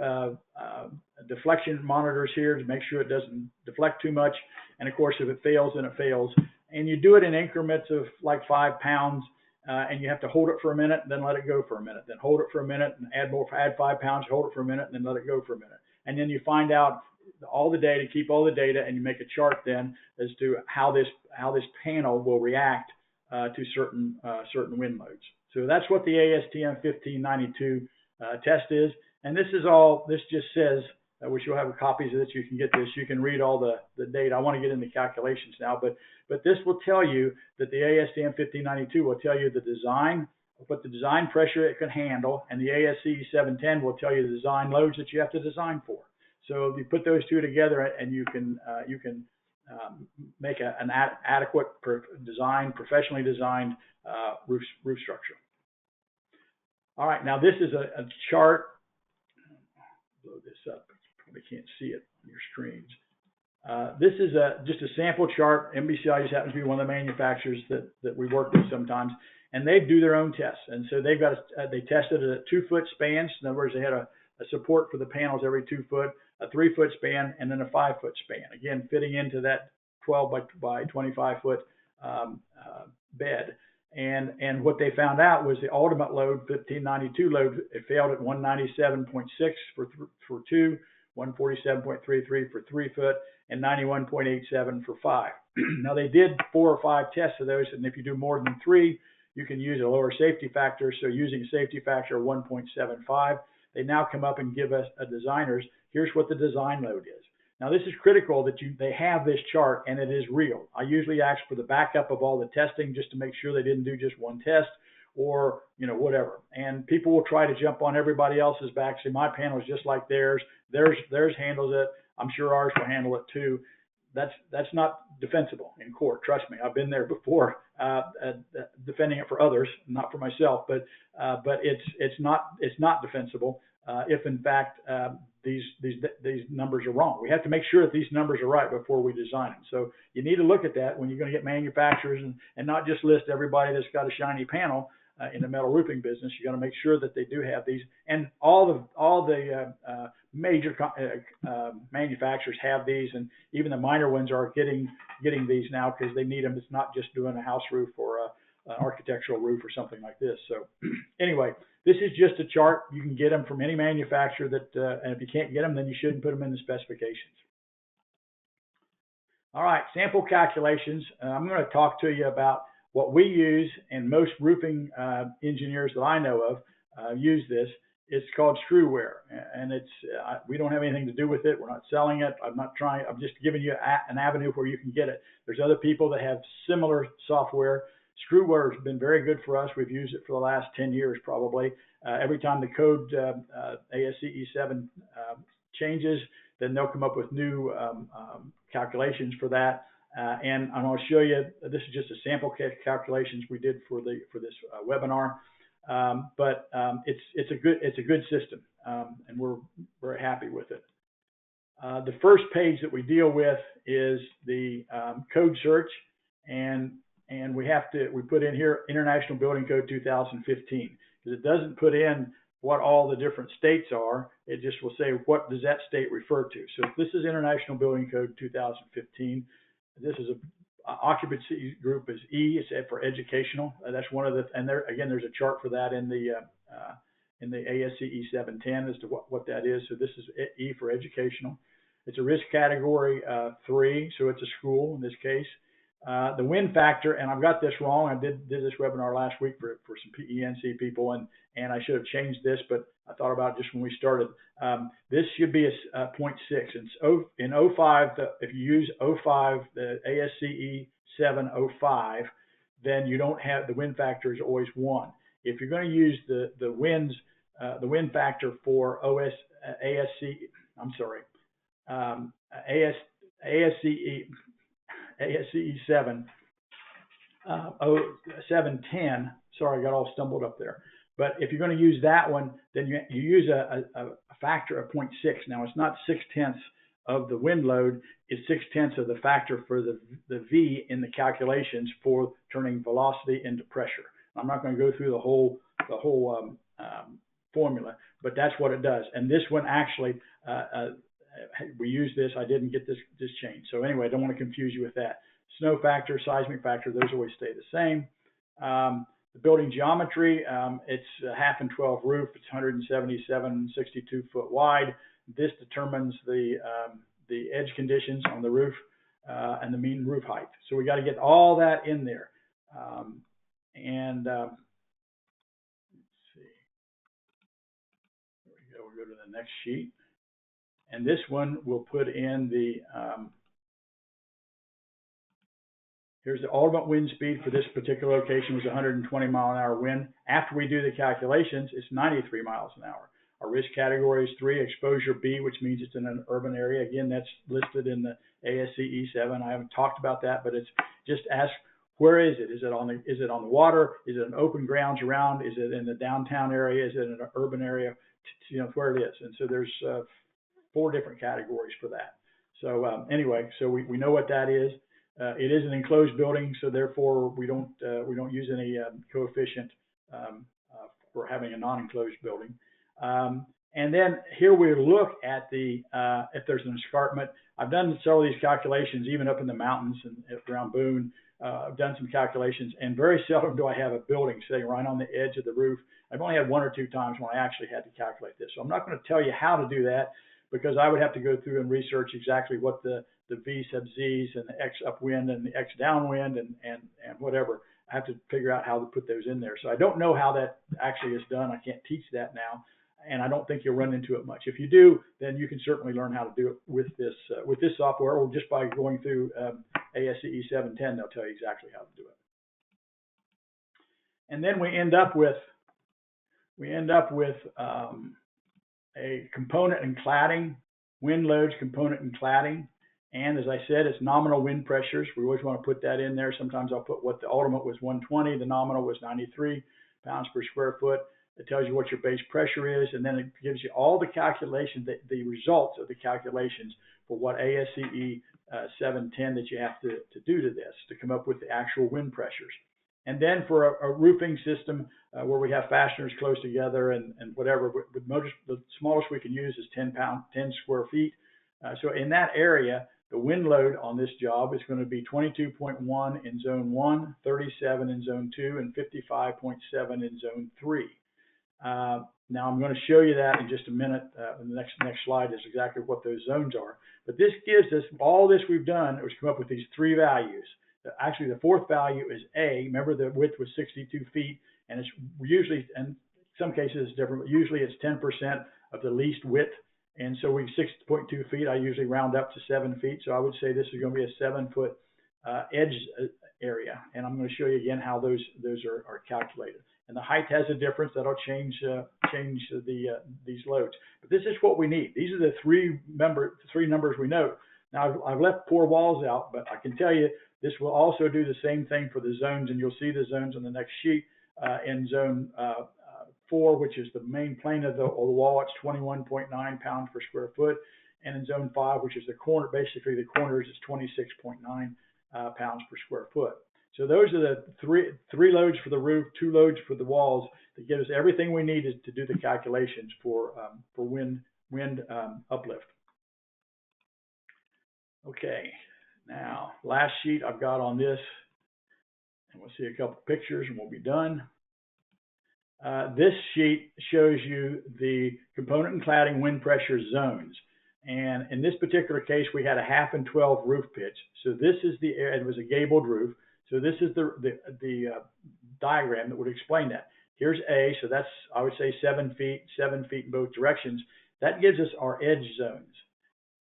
deflection monitors here to make sure it doesn't deflect too much. And of course, if it fails, then it fails. And you do it in increments of like 5 pounds, and you have to hold it for a minute, then let it go for a minute, then hold it for a minute, and add 5 pounds, hold it for a minute, and then let it go for a minute. And then you find out all the data, keep all the data, and you make a chart then as to how this panel will react to certain wind loads. So that's what the ASTM 1592 test is. And this just says, I wish you'll have copies of this. You can get this. You can read all the data. I want to get into calculations now, but this will tell you that the ASTM 1592 will tell you the design, what the design pressure it can handle, and the ASCE 710 will tell you the design loads that you have to design for. So if you put those two together, and you can make an adequate professionally designed roof structure. All right, now this is a chart. Blow this up. You probably can't see it on your screens. This is just a sample chart. MBCI just happens to be one of the manufacturers that we work with sometimes, and they do their own tests. And so they tested it at 2 foot spans. In other words, they had a support for the panels every 2 foot, a 3 foot span, and then a 5 foot span. Again, fitting into that 12 by 25 foot bed. And what they found out was the ultimate load, 1592 load, it failed at 197.6 for 2, 147.33 for 3 foot, and 91.87 for 5. Now they did 4 or 5 tests of those, and if you do more than 3, you can use a lower safety factor. So using a safety factor of 1.75, they now come up and give us designers, here's what the design load is. Now this is critical that they have this chart, and it is real. I usually ask for the backup of all the testing just to make sure they didn't do just one test or whatever. And people will try to jump on everybody else's back, say my panel is just like theirs. Theirs handles it. I'm sure ours will handle it too. That's not defensible in court. Trust me, I've been there before, defending it for others, not for myself. But it's not defensible if in fact these numbers are wrong. We have to make sure that these numbers are right before we design them. So you need to look at that when you're going to get manufacturers and not just list everybody that's got a shiny panel in the metal roofing business. You got to make sure that they do have these, and all the major manufacturers have these, and even the minor ones are getting these now because they need them. It's not just doing a house roof or an architectural roof or something like this. So anyway, this is just a chart. You can get them from any manufacturer and if you can't get them, then you shouldn't put them in the specifications. All right, sample calculations. I'm going to talk to you about what we use, and most roofing engineers that I know of use this. It's called Screwware, and we don't have anything to do with it. We're not selling it. I'm just giving you an avenue where you can get it. There's other people that have similar software. Screwware has been very good for us. We've used it for the last 10 years probably. Every time the code ASCE 7 changes, then they'll come up with new calculations for that. And I'm going to show you, this is just a sample calculations we did for this webinar. But it's a good system, and we're very happy with it. The first page that we deal with is the code search, and And we put in here International Building Code 2015, because it doesn't put in what all the different states are. It just will say, what does that state refer to? So if this is International Building Code 2015, this is occupancy group is E. It's for educational. That's one of the, and there again, there's a chart for that in the ASCE 710 as to what that is. So this is E for educational. It's a risk category 3, so it's a school in this case. The wind factor, and I've got this wrong. I did this webinar last week for some PENC people, and I should have changed this, but I thought about it just when we started. This should be a 0.6. In 05, if you use 05, the ASCE 705, then you don't have, the wind factor is always 1. If you're going to use the wind factor for ASCE 710, sorry, I got all stumbled up there. But if you're going to use that one, then you use a factor of 0.6. Now, it's not 6/10 of the wind load, it's 6/10 of the factor for the V in the calculations for turning velocity into pressure. I'm not going to go through the whole formula, but that's what it does. And this one actually, we use this. I didn't get this changed. So anyway, I don't want to confuse you with that. Snow factor, seismic factor, those always stay the same. The building geometry, it's a 1/2 and 12 roof. It's 177, 62 foot wide. This determines the edge conditions on the roof and the mean roof height. So we got to get all that in there. Let's see. There we go. We'll go to the next sheet. And this one will put in the, here's the ultimate wind speed for this particular location was 120 mile an hour wind. After we do the calculations, it's 93 miles an hour. Our risk category is 3, exposure B, which means it's in an urban area. Again, that's listed in the ASCE 7. I haven't talked about that, but it's just ask, where is it? Is it on the water? Is it in open grounds around? Is it in the downtown area? Is it in an urban area? You know, where it is. And so there's 4 different categories for that. So anyway, so we know what that is. It is an enclosed building, so therefore we don't use any coefficient for having a non-enclosed building. And then here we look at the if there's an escarpment. I've done several of these calculations, even up in the mountains and around Boone. I've done some calculations, and very seldom do I have a building sitting right on the edge of the roof. I've only had 1 or 2 times when I actually had to calculate this. So I'm not going to tell you how to do that, because I would have to go through and research exactly what the V sub Z's and the X upwind and the X downwind and whatever. I have to figure out how to put those in there. So I don't know how that actually is done. I can't teach that now, and I don't think you'll run into it much. If you do, then you can certainly learn how to do it with this software, or just by going through ASCE 710. They'll tell you exactly how to do it. And then we end up with a component and cladding, wind loads, component and cladding. And as I said, it's nominal wind pressures. We always want to put that in there. Sometimes I'll put what the ultimate was 120, the nominal was 93 pounds per square foot. It tells you what your base pressure is, and then it gives you all the calculations, the results of the calculations for what ASCE 710 that you have to do to this to come up with the actual wind pressures. And then for a roofing system where we have fasteners close together and whatever, the smallest we can use is 10 square feet. So in that area, the wind load on this job is going to be 22.1 in zone 1, 37 in zone 2, and 55.7 in zone 3. Now I'm going to show you that in just a minute. The next slide is exactly what those zones are. But this gives us all this we've done is come up with these 3 values. Actually, the 4th value is A. Remember, the width was 62 feet, and it's usually, in some cases it's different, but usually it's 10% of the least width. And so 6.2 feet, I usually round up to 7 feet. So I would say this is going to be a 7-foot edge area. And I'm going to show you again how those are calculated. And the height has a difference that'll change these loads. But this is what we need. These are the 3 numbers we know. Now I've left 4 walls out, but I can tell you this will also do the same thing for the zones, and you'll see the zones on the next sheet. In zone 4, which is the main plane of the wall, it's 21.9 pounds per square foot. And in zone 5, which is the corner, basically the corners, is 26.9 pounds per square foot. So those are the three loads for the roof, 2 loads for the walls that give us everything we need to do the calculations for wind uplift. Okay, now last sheet I've got on this, and we'll see a couple pictures and we'll be done. This sheet shows you the component and cladding wind pressure zones. And in this particular case, we had a 1/2 and 12 roof pitch. So this is it was a gabled roof. So this is the diagram that would explain that. Here's A, so that's, I would say 7 feet in both directions. That gives us our edge zones.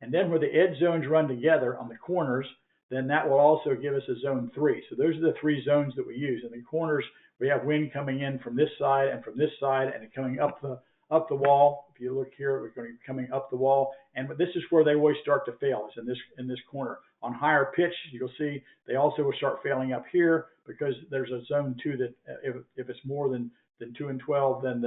And then where the edge zones run together on the corners, then that will also give us a zone 3. So those are the 3 zones that we use. In the corners, we have wind coming in from this side and from this side, and coming up the wall. If you look here, we're going to be coming up the wall, and this is where they always start to fail, is in this corner. On higher pitch, you'll see they also will start failing up here, because there's a zone 2 that if it's more than 2 and 12, then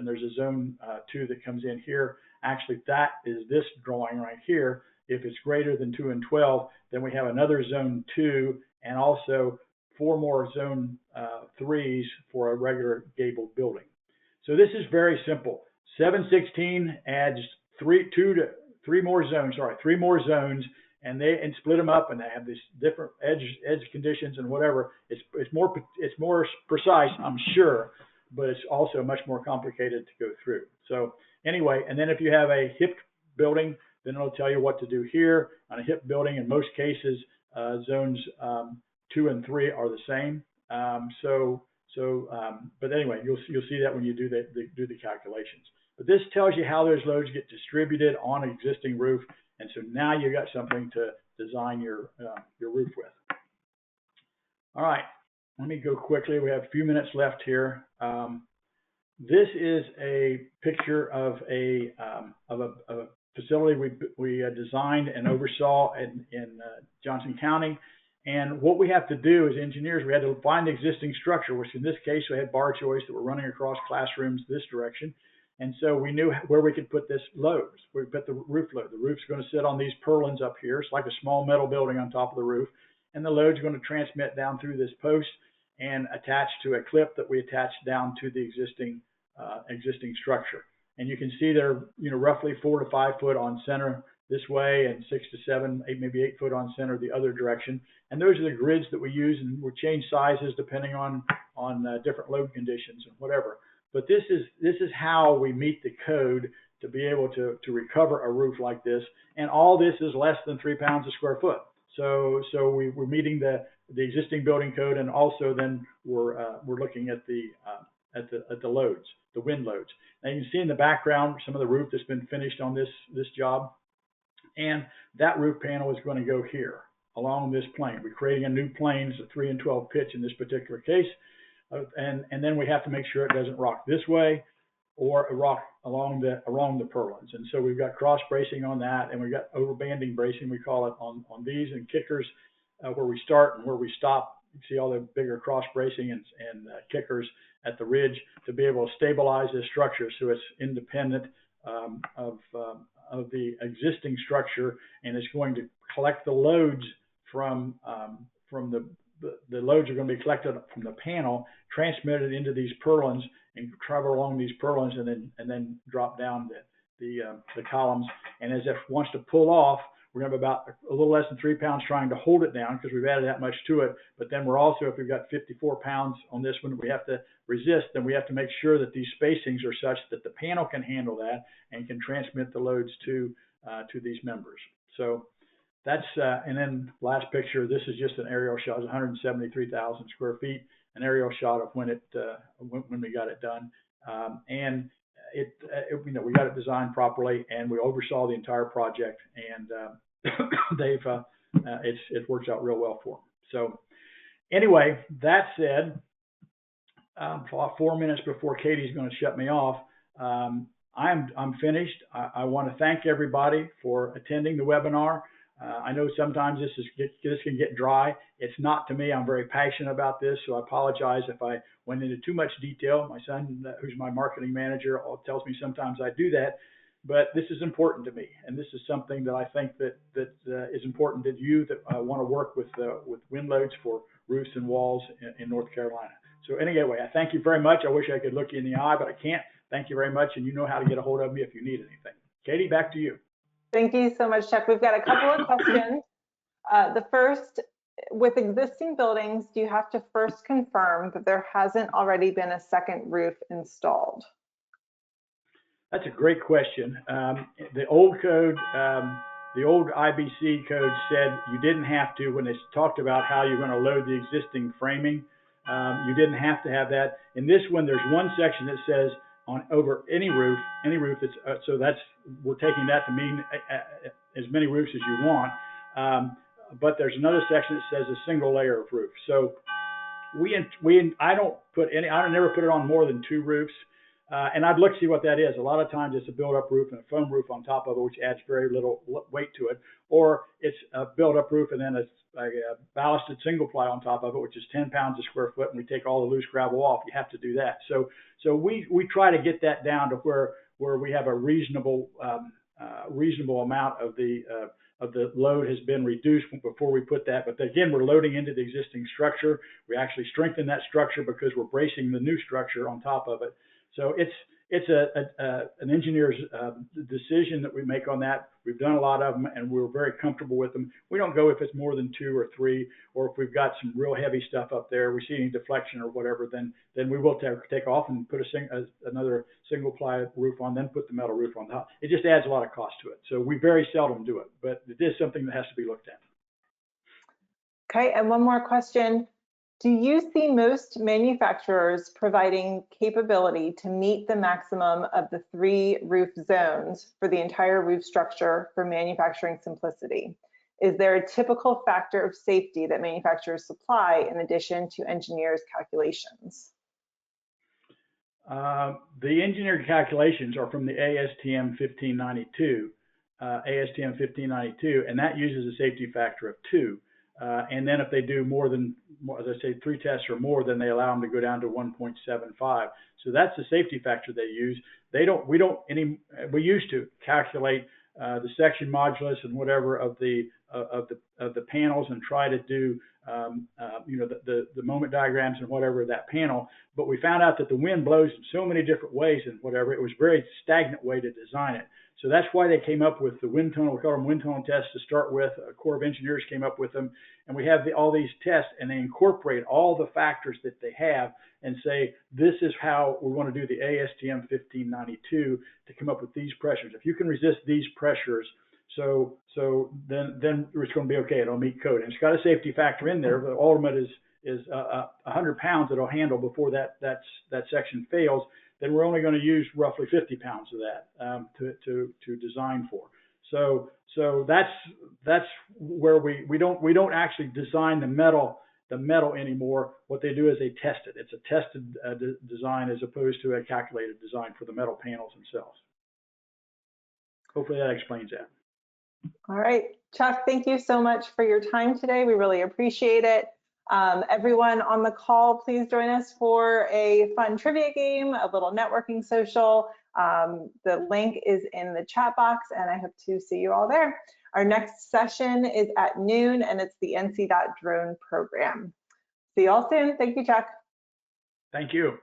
there's a zone 2 that comes in here. Actually, that is this drawing right here. If it's greater than 2 and 12, then we have another zone 2 and also 4 more zone 3s for a regular gabled building. So this is very simple. 716 adds 3 more zones, and split them up, and they have these different edge conditions and whatever. It's more precise, I'm sure, but it's also much more complicated to go through. So anyway, and then if you have a hip building, then it'll tell you what to do here. On a hip building, in most cases, zones 2 and 3 are the same. But anyway, you'll see that when you do the calculations. But this tells you how those loads get distributed on an existing roof, and so now you've got something to design your roof with. All right, let me go quickly. We have a few minutes left here. This is a picture of a facility we designed and oversaw in Johnson County. And what we have to do as engineers, we had to find the existing structure, which in this case, we had bar joists that were running across classrooms this direction. And so we knew where we could put this load. We put the roof load. The roof's going to sit on these purlins up here. It's like a small metal building on top of the roof. And the load's going to transmit down through this post and attach to a clip that we attach down to the existing structure. And you can see they're roughly 4 to 5 foot on center this way, and 6 to 7, maybe 8 foot on center the other direction. And those are the grids that we use, and we'll change sizes depending on different load conditions and whatever. But this is how we meet the code to be able to recover a roof like this. And all this is less than 3 pounds a square foot. So we're meeting the existing building code, and also then we're looking at the loads, the wind loads. Now you can see in the background some of the roof that's been finished on this job, and that roof panel is going to go here along this plane. We're creating a new plane. It's a 3 and 12 pitch in this particular case, and then we have to make sure it doesn't rock this way or rock along the purlins. And so we've got cross bracing on that, and we've got overbanding bracing, we call it, on these, and kickers where we start and where we stop. You see all the bigger cross bracing and kickers at the ridge to be able to stabilize this structure so it's independent of the existing structure, and it's going to collect the loads from the loads are going to be collected from the panel, transmitted into these purlins, and travel along these purlins, and then drop down the columns. And as it wants to pull off, we're going to have about a little less than 3 pounds trying to hold it down because we've added that much to it. But then we're also, if we've got 54 pounds on this one, we have to resist. Then we have to make sure that these spacings are such that the panel can handle that and can transmit the loads to these members. So that's, and then last picture, this is just an aerial shot. It's 173,000 square feet, an aerial shot of when we got it done. And we got it designed properly, and we oversaw the entire project, and it works out real well for them. So anyway, that said, 4 minutes before Katie's going to shut me off, I'm finished. I want to thank everybody for attending the webinar. I know sometimes this can get dry. It's not to me. I'm very passionate about this, so I apologize if I went into too much detail. My son, who's my marketing manager, tells me sometimes I do that, but this is important to me, and this is something that I think that is important to you that want to work with wind loads for roofs and walls in North Carolina. So anyway, I thank you very much. I wish I could look you in the eye, but I can't. Thank you very much, and you know how to get a hold of me if you need anything. Katie, back to you. Thank you so much, Chuck. We've got a couple of questions. The first, with existing buildings, do you have to first confirm that there hasn't already been a second roof installed? That's a great question. The old code, the old IBC code said you didn't have to, when they talked about how you're going to load the existing framing, you didn't have to have that. In this one, there's one section that says on over any roof that's, so that's, we're taking that to mean as many roofs as you want. But there's another section that says a single layer of roof. So I never put it on more than 2 roofs. And I'd look to see what that is. A lot of times it's a build-up roof and a foam roof on top of it, which adds very little weight to it. Or it's a build-up roof and then it's like a ballasted single ply on top of it, which is 10 pounds a square foot, and we take all the loose gravel off. You have to do that. So we try to get that down to where we have a reasonable amount of the load has been reduced before we put that. But again, we're loading into the existing structure. We actually strengthen that structure because we're bracing the new structure on top of it. So it's an engineer's decision that we make on that. We've done a lot of them, and we're very comfortable with them. We don't go if it's more than 2 or 3, or if we've got some real heavy stuff up there, we see any deflection or whatever, then we will take off and put another single ply roof on, then put the metal roof on top. It just adds a lot of cost to it. So we very seldom do it, but it is something that has to be looked at. Okay, and one more question. Do you see most manufacturers providing capability to meet the maximum of the 3 roof zones for the entire roof structure for manufacturing simplicity? Is there a typical factor of safety that manufacturers supply in addition to engineers' calculations? The engineered calculations are from the ASTM 1592, and that uses a safety factor of 2. And then if they do more than, as I say, 3 tests or more, then they allow them to go down to 1.75. So that's the safety factor they use. We used to calculate the section modulus and whatever of the panels and try to do the moment diagrams and whatever of that panel. But we found out that the wind blows in so many different ways and whatever. It was a very stagnant way to design it. So that's why they came up with the wind tunnel. We call them wind tunnel tests to start with. A Corps of Engineers came up with them, and we have all these tests, and they incorporate all the factors that they have and say, this is how we want to do the ASTM 1592 to come up with these pressures. If you can resist these pressures, then it's going to be okay. It'll meet code, and it's got a safety factor in there. The ultimate is 100 pounds that'll handle before that section fails. Then we're only going to use roughly 50 pounds of that to design for. So that's where we don't actually design the metal anymore. What they do is they test it. It's a tested design as opposed to a calculated design for the metal panels themselves. Hopefully that explains that. All right, Chuck, thank you so much for your time today. We really appreciate it. Everyone on the call, please join us for a fun trivia game, a little networking social. The link is in the chat box, and I hope to see you all there. Our next session is at noon, and it's the NC.Drone program. See you all soon. Thank you, Chuck. Thank you.